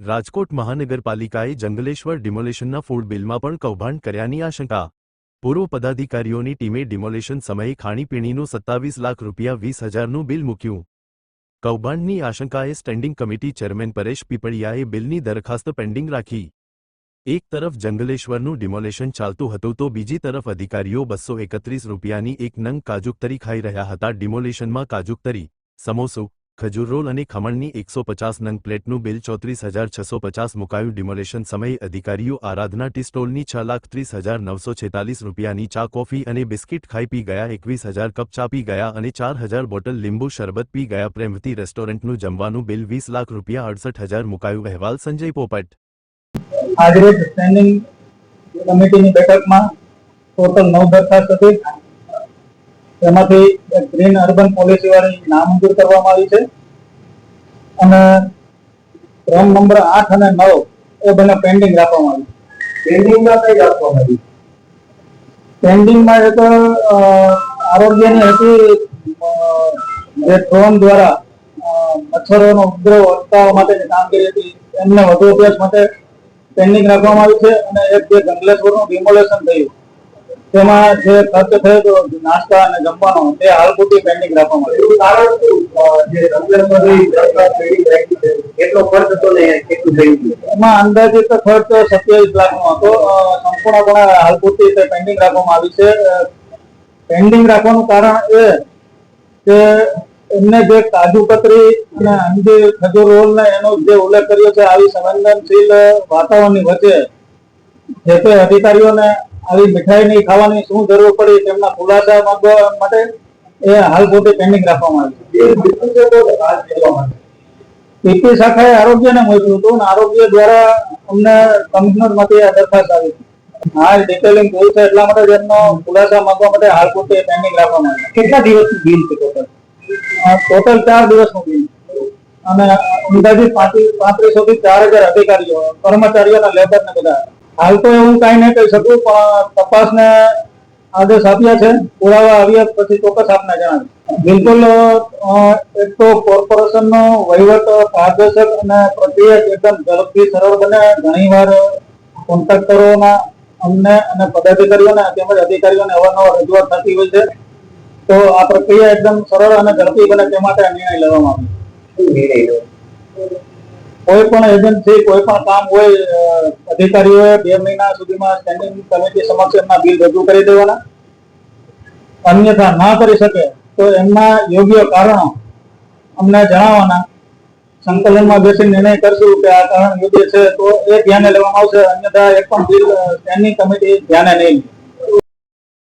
રાજકોટ મહાનગરપાલિકાએ જંગલેશ્વર ડિમોલેશનના ફૂડ બિલમાં પણ કૌભાંડ કર્યાની આશંકા. પૂર્વ પદાધિકારીઓની ટીમે ડિમોલેશન સમયે ખાણીપીણીનું 27 લાખ રૂપિયા 20,000નું બિલ મૂક્યું. કૌભાંડની આશંકાએ સ્ટેન્ડિંગ કમિટી ચેરમેન પરેશ પીપળિયાએ બિલની દરખાસ્ત પેન્ડિંગ રાખી. એક તરફ જંગલેશ્વરનું ડિમોલેશન ચાલતું હતું તો બીજી તરફ અધિકારીઓ 231 રૂપિયાની એક નંગ કાજુકતરી ખાઈ રહ્યા હતા. ડિમોલેશનમાં કાજુકતરી, સમોસું, ખજૂર રોલ અને ખમણની 150 નંગ પ્લેટનું બિલ 34,650 મુકાયું. ડિમોલેશન સમયે અધિકારીઓ આરાધના ટી સ્ટોલની 6,30,946 રૂપિયાની ચા, કોફી અને બિસ્કિટ ખાઈ પી ગયા. 21,000 કપ ચા પી ગયા અને 4,000 બોટલ લીંબુ શરબત પી ગયા. પ્રેમવતી રેસ્ટોરન્ટનું જમવાનું બિલ 20 લાખ રૂપિયા 68,000 મુકાયું. અહેવાલ સંજય પોપટ. આજે સ્ટેન્ડિંગ કમિટીની બેઠકમાં ટોટલ 9 દરખાસ્ત હતી. તેમાંથી ગ્રીન અર્બન પોલિસી વાળી નામંજૂર કરવામાં આવી છે અને ક્રમ નંબર 8 અને 9 એ બંને પેન્ડિંગ રાખવામાં આવી. પેન્ડિંગમાં કઈ રાખવામાં આવી? પેન્ડિંગમાં એક આરોગ્યની હતી, જે ડ્રોન દ્વારા મચ્છરોનો ઉપદ્રવ અટકાવવા માટેની કામગીરી હતી, એમને વધુ અભ્યાસ માટે પેન્ડિંગ રાખવામાં આવી છે. અને એક જે જંગલેશ્વરનું ડિમોલેશન થયું તેમાં જે ખર્ચ થયો હતો નાસ્તા અને જમવાનો, તે હાલ પૂરતી પેન્ડિંગ રાખવામાં આવ્યું. કારણ જે કેટલો ખર્ચ હતો ને કેટલું થયું? એમાં અંદાજિત ખર્ચ 27 લાખનો હતો. સંપૂર્ણપણે હાલ પૂરતી તે પેન્ડિંગ રાખવામાં આવી છે. પેન્ડિંગ રાખવાનું કારણ એ કે એમને જે કાજુ કતરી અને અંજીર, ખજૂર રોલ ને એનો જે ઉલ્લેખ કર્યો છે, આવી સંવેદનશીલ વાતાવરણની વચ્ચે જે તે અધિકારીઓને આવી મીઠાઈ નહીં ખાવાની શું જરૂર પડી, તેમના ખુલાસા માંગવા માટે એ હાલ પૂરતી પેન્ડિંગ રાખવામાં આવી. પીપી શાખાએ આરોગ્યને મોકલ્યું હતું અને આરોગ્ય દ્વારા અમને કમિશનરમાંથી આ દરખાસ્ત આવી. હાલ ડિટેલિંગ જોયું છે, એટલા માટે એમનો ખુલાસા માંગવા માટે હાલ પૂરતી પેન્ડિંગ રાખવામાં આવી. કેટલા દિવસનું બિલ છે ટોટલ? 4 દિવસનું બિલ અને અંદાજિત 3500 થી 4,000 અધિકારીઓ, કર્મચારીઓ અને લેબર ને બધા. હાલ તો એવું કઈ નહીં કહી શકું, પણ તપાસને આદેશ આપ્યા છે. પુરાવા આવ્યા પછી ચોક્કસ આપને જણાવીશ. બિલકુલ. એક તો કોર્પોરેશનનો વહીવટ પારદર્શક અને પ્રક્રિયા એકદમ ઝડપથી સરળ બને. ઘણીવાર કોન્ટ્રાક્ટરોના અમને અને પદાધિકારીઓને તેમજ અધિકારીઓને અવારનવાર રજૂઆત થતી હોય છે. તો આ પ્રક્રિયા એકદમ સરળ અને ઝડપી બને તે માટે નિર્ણય લેવામાં આવ્યો. કોઈ પણ એજન્સી, કોઈ પણ કામ હોય, અધિકારીઓએ 2 મહિના સુધીમાં સ્ટેન્ડિંગ કમિટી સમક્ષ એમના બિલ રજૂ કરી દેવાના. અન્યથા ના કરી શકે તો એમના યોગ્ય કારણો અમને જણાવવાના. સંકલનમાં બેસી નિર્ણય કરશું કે આ કારણ યોગ્ય છે તો એ ધ્યાને લેવામાં આવશે. અન્યથા એક પણ બિલ સ્ટેન્ડિંગ કમિટી ધ્યાને નહીં.